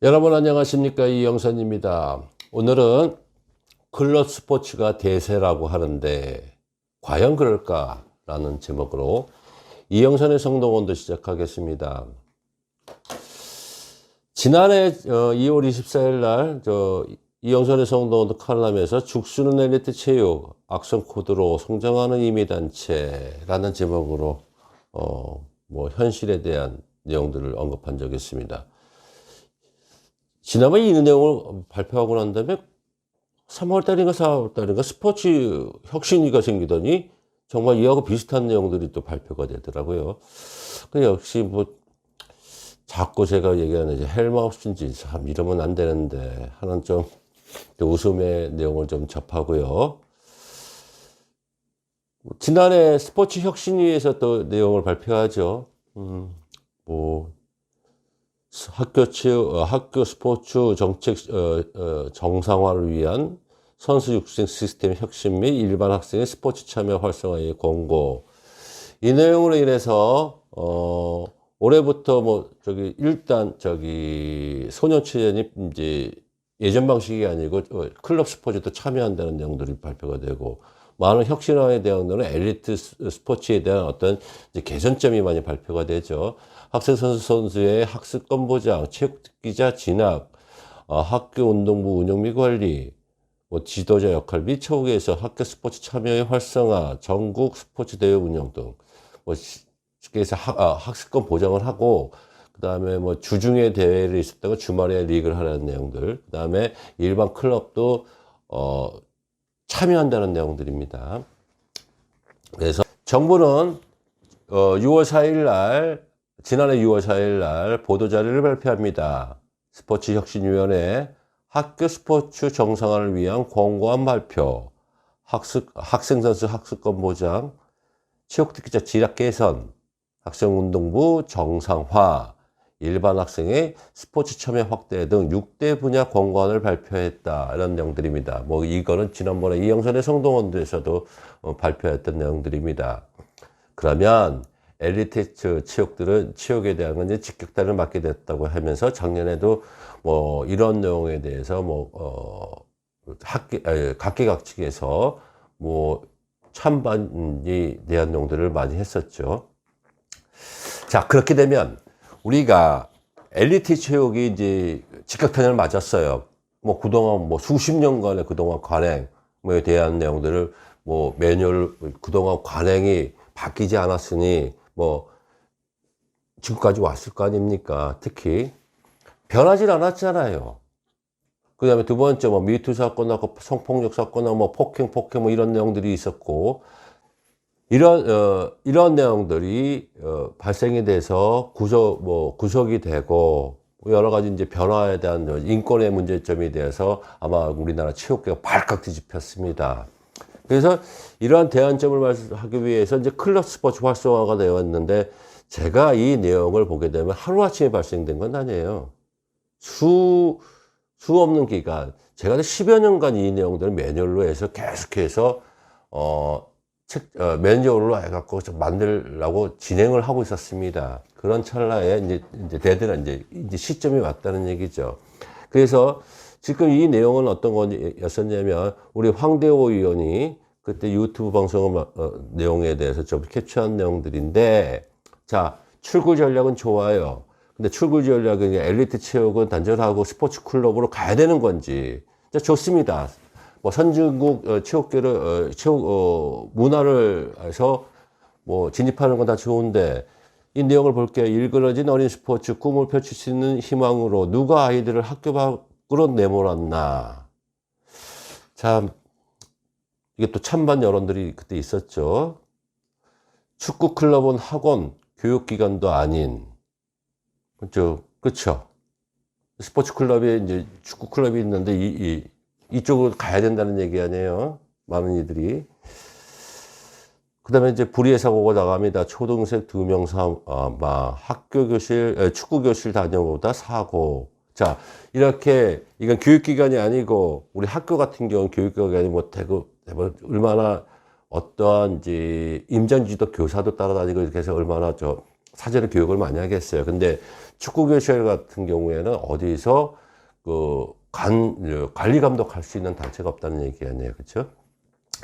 여러분 안녕하십니까, 이영선입니다. 오늘은 클럽 스포츠가 대세라고 하는데 과연 그럴까 라는 제목으로 이영선의 성동원도 시작하겠습니다. 지난해 2월 24일 날 이영선의 성동원도 칼럼에서 죽수는 엘리트 체육 악성 코드로 성장하는 임의단체라는 제목으로 현실에 대한 내용들을 언급한 적이 있습니다. 지난번에 이 내용을 발표하고 난 다음에 3월달인가 4월달인가 스포츠 혁신위가 생기더니 정말 이하고 비슷한 내용들이 또 발표가 되더라고요. 그 역시 자꾸 제가 얘기하는 이제 헬마우스인지 참 이러면 안 되는데 하는 좀 웃음의 내용을 좀 접하고요. 지난해 스포츠 혁신위에서 또 내용을 발표하죠. 학교 스포츠 정책 정상화를 위한 선수 육성 시스템 혁신 및 일반 학생의 스포츠 참여 활성화의 권고. 이 내용으로 인해서 올해부터 일단 소년체전이 이제 예전 방식이 아니고 클럽 스포츠도 참여한다는 내용들이 발표가 되고, 많은 혁신화에 대한 엘리트 스포츠에 대한 어떤 이제 개선점이 많이 발표가 되죠. 학생 선수의 학습권 보장, 체육기자 진학, 학교 운동부 운영 및 관리, 지도자 역할 및 처우에서 학교 스포츠 참여의 활성화, 전국 스포츠 대회 운영 등, 그래서 학습권 보장을 하고, 그 다음에 주중에 대회를 있었다가 주말에 리그를 하라는 내용들, 그 다음에 일반 클럽도 참여한다는 내용들입니다. 그래서 정부는 6월 4일 날, 지난해 6월 4일 날 보도자료를 발표합니다. 스포츠혁신위원회 학교 스포츠 정상화를 위한 권고안 발표, 학생선수 학습권 보장, 체육특기자 진학 개선, 학생운동부 정상화, 일반 학생의 스포츠 참여 확대 등 6대 분야 권고안을 발표했다. 이런 내용들입니다. 이거는 지난번에 이영선의 성동원도에서도 발표했던 내용들입니다. 그러면 엘리트 체육들은 체육에 대한 이제 직격탄을 맞게 됐다고 하면서 작년에도 이런 내용에 대해서 각계각층에서 찬반이 대한 내용들을 많이 했었죠. 자, 그렇게 되면 우리가 엘리트 체육이 이제 직격탄을 맞았어요. 그동안 수십 년간의 그동안 관행에 대한 내용들을 매뉴얼 그동안 관행이 바뀌지 않았으니 지금까지 왔을 거 아닙니까? 특히 변하지 않았잖아요. 그 다음에 두 번째 미투 사건하고 성폭력 사건하고 폭행 이런 내용들이 있었고, 이런 내용들이 발생이 돼서 구속이 되고 여러 가지 이제 변화에 대한 인권의 문제점에 대해서 아마 우리나라 체육계가 발칵 뒤집혔습니다. 그래서 이러한 대안점을 말하기 위해서 이제 클럽 스포츠 활성화가 되었는데, 제가 이 내용을 보게 되면 하루아침에 발생된 건 아니에요. 수 없는 기간, 제가 10여 년간 이 내용들을 매뉴얼로 해서 계속해서 매뉴얼로 해갖고 만들려고 진행을 하고 있었습니다. 그런 찰나에 이제 데드가 이제 시점이 왔다는 얘기죠. 그래서 지금 이 내용은 어떤 거였었냐면, 우리 황대호 의원이 그때 유튜브 방송 내용에 대해서 좀 캡처한 내용들인데, 자, 출구 전략은 좋아요. 근데 출구 전략은 엘리트 체육은 단절하고 스포츠 클럽으로 가야 되는 건지. 자, 좋습니다. 선진국 체육계를 문화를 해서 진입하는 건 다 좋은데, 이 내용을 볼게요. 일그러진 어린 스포츠 꿈을 펼칠 수 있는 희망으로 누가 아이들을 학교 밖으로 내몰았나. 참, 이게 또 찬반 여론들이 그때 있었죠. 축구 클럽은 학원, 교육기관도 아닌, 그렇죠. 스포츠 클럽에 이제 축구 클럽이 있는데 이쪽으로 가야 된다는 얘기 아니에요. 많은 이들이. 그 다음에 이제 불의의 사고가 나갑니다. 초등생 2명 학교 교실, 축구 교실 다녀오다 사고. 자, 이렇게, 이건 교육기관이 아니고, 우리 학교 같은 경우는 교육기관이 얼마나 어떠한 이제 임전지도 교사도 따라다니고 이렇게 해서 얼마나 사전에 교육을 많이 하겠어요. 근데 축구교실 같은 경우에는 어디서 관리 감독할 수 있는 단체가 없다는 얘기 아니에요. 그렇죠?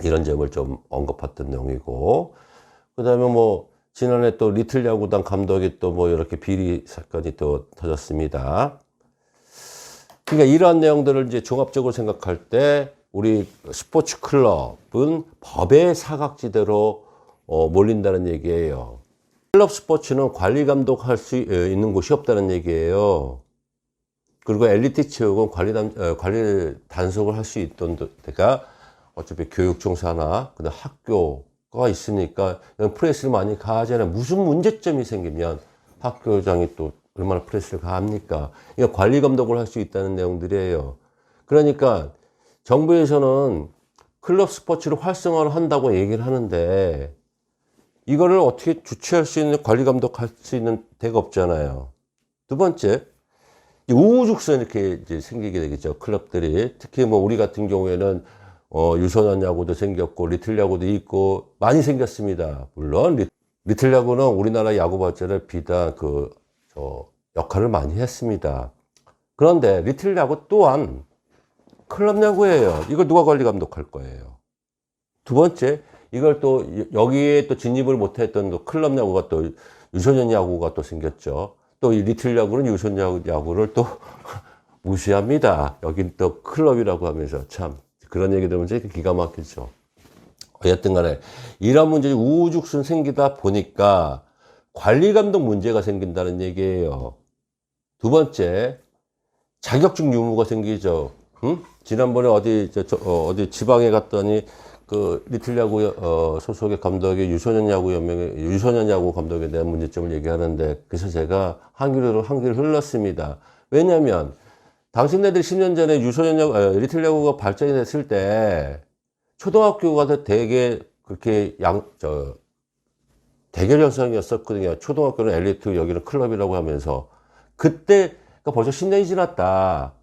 이런 점을 좀 언급했던 내용이고, 그 다음에 뭐 지난해 또 리틀 야구단 감독이 또 뭐 이렇게 비리 사건이 또 터졌습니다. 그러니까 이러한 내용들을 이제 종합적으로 생각할 때 우리 스포츠 클럽은 법의 사각지대로 몰린다는 얘기예요. 클럽 스포츠는 관리 감독할 수 있는 곳이 없다는 얘기예요. 그리고 엘리트 체육은 관리 단속을 할 수 있던 데가 어차피 교육종사나 그다음 학교가 있으니까 프레스를 많이 가하잖아요. 무슨 문제점이 생기면 학교장이 또 얼마나 프레스를 가합니까? 이거 관리 감독을 할 수 있다는 내용들이에요. 그러니까 정부에서는 클럽 스포츠를 활성화를 한다고 얘기를 하는데 이거를 어떻게 주최할 수 있는, 관리 감독할 수 있는 데가 없잖아요. 두 번째, 우후죽순 이렇게 이제 생기게 되겠죠. 클럽들이. 특히 뭐 우리 같은 경우에는 유소년 야구도 생겼고 리틀 야구도 있고 많이 생겼습니다. 물론 리틀 야구는 우리나라 야구 발전에 비단 역할을 많이 했습니다. 그런데 리틀 야구 또한 클럽 야구예요. 이걸 누가 관리 감독할 거예요? 두 번째, 이걸 또 여기에 또 진입을 못했던 또 클럽 야구가 또 유소년 야구가 또 생겼죠. 또 이 리틀 야구는 유소년 야구를 또 무시합니다. 여긴 또 클럽이라고 하면서 참 그런 얘기 들으면 진짜 기가 막히죠. 어쨌든 간에 이런 문제가 우후죽순 생기다 보니까 관리 감독 문제가 생긴다는 얘기예요. 두 번째, 자격증 유무가 생기죠. 응? 지난번에 어디 지방에 갔더니 그 리틀 야구 소속의 감독이 유소년 야구 감독에 대한 문제점을 얘기하는데, 그래서 제가 한기로 흘렀습니다. 왜냐면 당신네들 10년 전에 리틀 야구가 발전이 됐을 때 초등학교가 되게 그렇게 대결 현상이었었거든요. 초등학교는 엘리트, 여기는 클럽이라고 하면서. 그때가 벌써 10년이 지났다.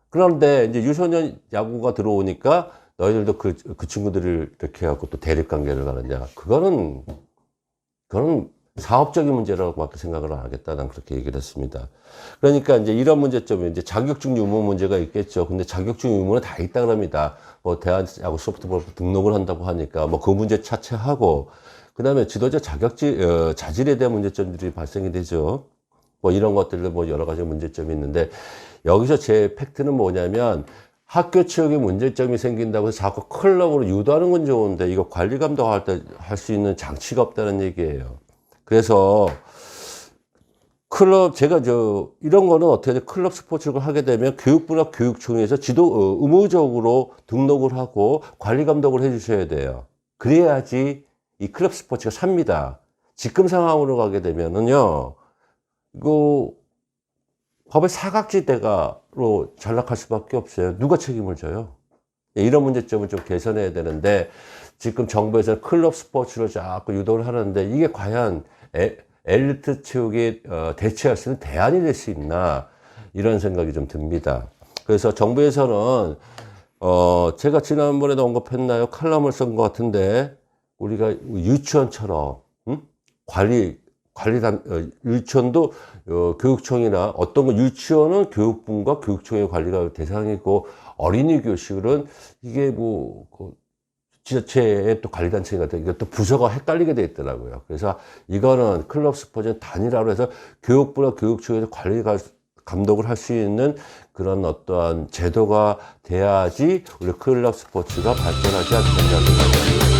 그런데 이제 유소년 야구가 들어오니까 너희들도 그 친구들을 이렇게 해갖고 또 대립관계를 가느냐. 그거는 사업적인 문제라고 밖에 생각을 안 하겠다. 난 그렇게 얘기를 했습니다. 그러니까 이제 이런 문제점이 이제 자격증 유무 문제가 있겠죠. 근데 자격증 유무는 다 있다 그럽니다. 뭐 대한야구 소프트볼 등록을 한다고 하니까 뭐 그 문제 차치하고, 그 다음에 지도자 자질에 대한 문제점들이 발생이 되죠. 뭐 이런 것들도 뭐 여러 가지 문제점이 있는데, 여기서 제 팩트는 뭐냐면 학교 체육에 문제점이 생긴다고 해서 자꾸 클럽으로 유도하는 건 좋은데 이거 관리 감독할 때 할 수 있는 장치가 없다는 얘기예요. 그래서 제가 이런 거는 어떻게 돼? 클럽 스포츠를 하게 되면 교육부나 교육청에서 의무적으로 등록을 하고 관리 감독을 해 주셔야 돼요. 그래야지 이 클럽 스포츠가 삽니다. 지금 상황으로 가게 되면은요, 이거 법의 사각지대로 전락할 수밖에 없어요. 누가 책임을 져요? 이런 문제점을 좀 개선해야 되는데, 지금 정부에서 클럽 스포츠를 자꾸 유도를 하는데 이게 과연 엘리트 체육에 대체할 수 있는 대안이 될 수 있나, 이런 생각이 좀 듭니다. 그래서 정부에서는 제가 지난번에도 언급했나요? 칼럼을 쓴 것 같은데, 우리가 유치원처럼 유치원도 교육청이나 어떤 거, 유치원은 교육부가 교육청의 관리가 대상이고, 어린이 교실은 이게 지자체의 또 관리단체가 돼, 이게 또 부서가 헷갈리게 돼 있더라고요. 그래서 이거는 클럽 스포츠 단일화로 해서 교육부나 교육청에서 감독을 할 수 있는 그런 어떠한 제도가 돼야지 우리 클럽 스포츠가 발전하지 않겠냐 생각합니다.